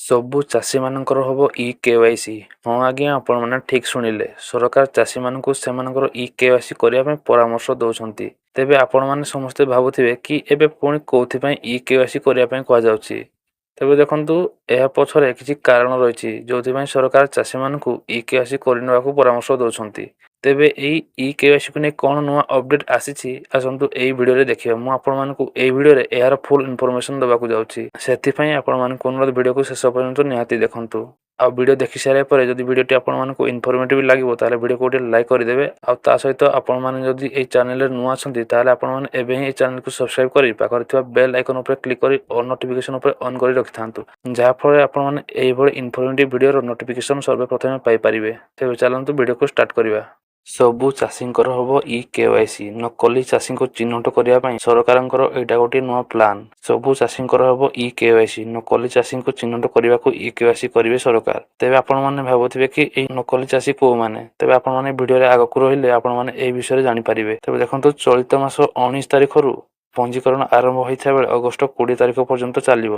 ସବୁ ଚାଷୀମାନଙ୍କର ହେବ ଇ-KYC। ହଁ ଆଜ୍ଞା, ଆପଣମାନେ ଠିକ୍ ଶୁଣିଲେ। ସରକାର ଚାଷୀମାନଙ୍କୁ ସେମାନଙ୍କର ଇ-KYC କରିବା ପାଇଁ ପରାମର୍ଶ ଦେଉଛନ୍ତି। ତେବେ ଆପଣମାନେ ସମସ୍ତେ ଭାବୁଥିବେ କି ଏବେ ପୁଣି କେଉଁଥିପାଇଁ ଇ-KYC କରିବା ପାଇଁ କୁହାଯାଉଛି। ତେବେ ଦେଖନ୍ତୁ, ଏହା ପଛରେ କିଛି କାରଣ ରହିଛି ଯେଉଁଥିପାଇଁ ସରକାର ଚାଷୀମାନଙ୍କୁ ଇ-KYC କରିନେବାକୁ ପରାମର୍ଶ ଦେଉଛନ୍ତି। ତେବେ ଏହି ଇ-KYCକୁ ନେଇ କ'ଣ ନୂଆ ଅପଡେଟ୍ ଆସିଛି, ଆସନ୍ତୁ ଏହି ଭିଡ଼ିଓରେ ଦେଖିବା। ମୁଁ ଆପଣମାନଙ୍କୁ ଏହି ଭିଡ଼ିଓରେ ଏହାର ଫୁଲ୍ ଇନଫର୍ମେସନ୍ ଦେବାକୁ ଯାଉଛି। ସେଥିପାଇଁ ଆପଣମାନଙ୍କୁ ଅନୁରୋଧ, ଭିଡ଼ିଓକୁ ଶେଷ ପର୍ଯ୍ୟନ୍ତ ନିହାତି ଦେଖନ୍ତୁ। ଆଉ ଭିଡ଼ିଓ ଦେଖି ସାରିବା ପରେ ଯଦି ଭିଡ଼ିଓଟି ଆପଣମାନଙ୍କୁ ଇନଫର୍ମେଟିଭ୍ ଲାଗିବ ତାହେଲେ ଭିଡ଼ିଓକୁ ଗୋଟେ ଲାଇକ୍ କରିଦେବେ। ଆଉ ତା ସହିତ ଆପଣମାନେ ଯଦି ଏହି ଚ୍ୟାନେଲରେ ନୂଆ ଅଛନ୍ତି ତାହେଲେ ଆପଣମାନେ ଏବେ ହିଁ ଏହି ଚ୍ୟାନେଲକୁ ସବସ୍କ୍ରାଇବ୍ କରି ପାଖରେ ଥିବା ବେଲ୍ ଆଇକନ୍ ଉପରେ କ୍ଲିକ୍ କରି ଅଲ୍ ନୋଟିଫିକେସନ୍ ଉପରେ ଅନ୍ କରି ରଖିଥାନ୍ତୁ, ଯାହାଫଳରେ ଆପଣମାନେ ଏହିଭଳି ଇନଫର୍ମେଟିଭ୍ ଭିଡ଼ିଓର ନୋଟିଫିକେସନ୍ ସର୍ବପ୍ରଥମେ ପାଇପାରିବେ। ତେବେ ଚାଲନ୍ତୁ ଭିଡ଼ିଓକୁ ଷ୍ଟାର୍ଟ କରିବା। ସବୁ ଚାଷୀଙ୍କର ହେବ ଇ-KYC। ନକଲି ଚାଷୀଙ୍କୁ ଚିହ୍ନଟ କରିବା ପାଇଁ ସରକାରଙ୍କର ଏଇଟା ଗୋଟିଏ ନୂଆ ପ୍ଲାନ୍। ସବୁ ଚାଷୀଙ୍କର ହେବ ଇ-KYC। ନକଲି ଚାଷୀଙ୍କୁ ଚିହ୍ନଟ କରିବାକୁ ଇ-KYC କରିବେ ସରକାର। ତେବେ ଆପଣମାନେ ଭାବୁଥିବେ କି ଏହି ନକଲି ଚାଷୀ କେଉଁମାନେ? ତେବେ ଆପଣମାନେ ଭିଡ଼ିଓରେ ଆଗକୁ ରହିଲେ ଆପଣମାନେ ଏହି ବିଷୟରେ ଜାଣିପାରିବେ। ତେବେ ଦେଖନ୍ତୁ, ଚଳିତ ମାସ 19 ତାରିଖରୁ ପଞ୍ଜୀକରଣ ଆରମ୍ଭ ହୋଇଥିବା ବେଳେ ଅଗଷ୍ଟ 20 ତାରିଖ ପର୍ଯ୍ୟନ୍ତ ଚାଲିବ।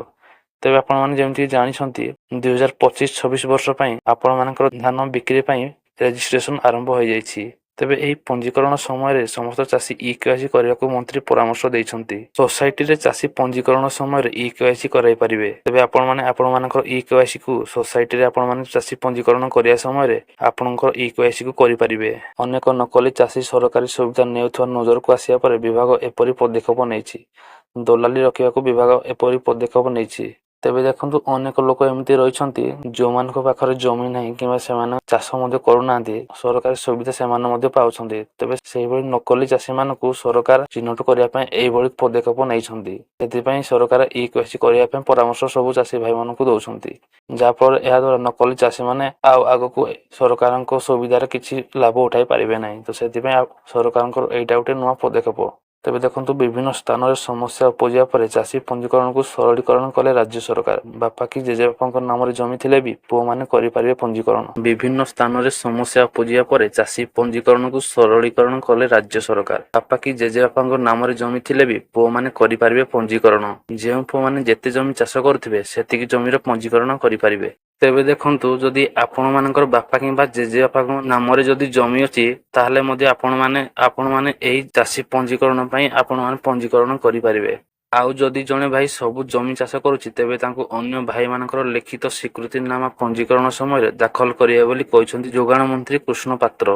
ତେବେ ଆପଣମାନେ ଯେମିତି ଜାଣିଛନ୍ତି 2025-26 ବର୍ଷ ପାଇଁ ଆପଣମାନଙ୍କର ଧାନ ବିକ୍ରି ପାଇଁ ରେଜିଷ୍ଟ୍ରେସନ ଆରମ୍ଭ ହୋଇଯାଇଛି। ତେବେ ଏହି ପଞ୍ଜୀକରଣ ସମୟରେ ସମସ୍ତ ଚାଷୀ ଇ-KYC କରିବାକୁ ମନ୍ତ୍ରୀ ପରାମର୍ଶ ଦେଇଛନ୍ତି। ସୋସାଇଟିରେ ଚାଷୀ ପଞ୍ଜୀକରଣ ସମୟରେ ଇ-KYC କରାଇପାରିବେ। ତେବେ ଆପଣମାନେ ଆପଣମାନଙ୍କର ଇ-KYCକୁ ସୋସାଇଟିରେ ଆପଣମାନେ ଚାଷୀ ପଞ୍ଜୀକରଣ କରିବା ସମୟରେ ଆପଣଙ୍କର ଇ-KYCକୁ କରିପାରିବେ। ଅନେକ ନକଲି ଚାଷୀ ସରକାରୀ ସୁବିଧା ନେଉଥିବା ନଜରକୁ ଆସିବା ପରେ ବିଭାଗ ଏପରି ପଦକ୍ଷେପ ନେଇଛି। ଦଲାଲି ରୋକିବାକୁ ବିଭାଗ ଏପରି ପଦକ୍ଷେପ ନେଇଛି। ତେବେ ଦେଖନ୍ତୁ, ଅନେକ ଲୋକ ଏମିତି ରହିଛନ୍ତି ଯେଉଁମାନଙ୍କ ପାଖରେ ଜମି ନାହିଁ କିମ୍ବା ସେମାନେ ଚାଷ ମଧ୍ୟ କରୁନାହାନ୍ତି, ସରକାରୀ ସୁବିଧା ସେମାନେ ମଧ୍ୟ ପାଉଛନ୍ତି। ତେବେ ସେହିଭଳି ନକଲି ଚାଷୀମାନଙ୍କୁ ସରକାର ଚିହ୍ନଟ କରିବା ପାଇଁ ଏହିଭଳି ପଦକ୍ଷେପ ନେଇଛନ୍ତି। ସେଥିପାଇଁ ସରକାର ଇ-KYC କରିବା ପାଇଁ ପରାମର୍ଶ ସବୁ ଚାଷୀ ଭାଇମାନଙ୍କୁ ଦେଉଛନ୍ତି, ଯାହାଫଳରେ ଏହାଦ୍ୱାରା ନକଲି ଚାଷୀମାନେ ଆଉ ଆଗକୁ ସରକାରଙ୍କ ସୁବିଧାରେ କିଛି ଲାଭ ଉଠାଇ ପାରିବେ ନାହିଁ। ତ ସେଥିପାଇଁ ସରକାରଙ୍କର ଏଇଟା ଗୋଟେ ନୂଆ ପଦକ୍ଷେପ। ତେବେ ଦେଖନ୍ତୁ, ବିଭିନ୍ନ ସ୍ଥାନରେ ସମସ୍ୟା ଉପୁଜିବା ପରେ ଚାଷୀ ପଞ୍ଜୀକରଣକୁ ସରଳୀକରଣ କଲେ ରାଜ୍ୟ ସରକାର। ବାପା କି ଜେଜେବାପାଙ୍କ ନାମରେ ଜମି ଥିଲେ ବି ପୁଅମାନେ କରିପାରିବେ ପଞ୍ଜୀକରଣ। ବିଭିନ୍ନ ସ୍ଥାନରେ ସମସ୍ୟା ଉପୁଜିବା ପରେ ଚାଷୀ ପଞ୍ଜୀକରଣକୁ ସରଳୀକରଣ କଲେ ରାଜ୍ୟ ସରକାର। ବାପା କି ଜେଜେବାପାଙ୍କ ନାମରେ ଜମି ଥିଲେ ବି ପୁଅମାନେ କରିପାରିବେ ପଞ୍ଜୀକରଣ। ଯେଉଁ ପୁଅମାନେ ଯେତେ ଜମି ଚାଷ କରୁଥିବେ ସେତିକି ଜମିର ପଞ୍ଜୀକରଣ କରିପାରିବେ। ତେବେ ଦେଖନ୍ତୁ, ଯଦି ଆପଣମାନଙ୍କର ବାପା କିମ୍ବା ଜେଜେବାପାଙ୍କ ନାମରେ ଯଦି ଜମି ଅଛି ତାହେଲେ ମଧ୍ୟ ଆପଣମାନେ ଏହି ଚାଷୀ ପଞ୍ଜୀକରଣ ପାଇଁ ଆପଣମାନେ ପଞ୍ଜୀକରଣ କରିପାରିବେ। ଆଉ ଯଦି ଜଣେ ଭାଇ ସବୁ ଜମି ଚାଷ କରୁଛି ତେବେ ତାଙ୍କୁ ଅନ୍ୟ ଭାଇମାନଙ୍କର ଲିଖିତ ସ୍ୱୀକୃତିନାମା ପଞ୍ଜୀକରଣ ସମୟରେ ଦାଖଲ କରିବେ ବୋଲି କହିଛନ୍ତି ଯୋଗାଣ ମନ୍ତ୍ରୀ କୃଷ୍ଣ ପାତ୍ର।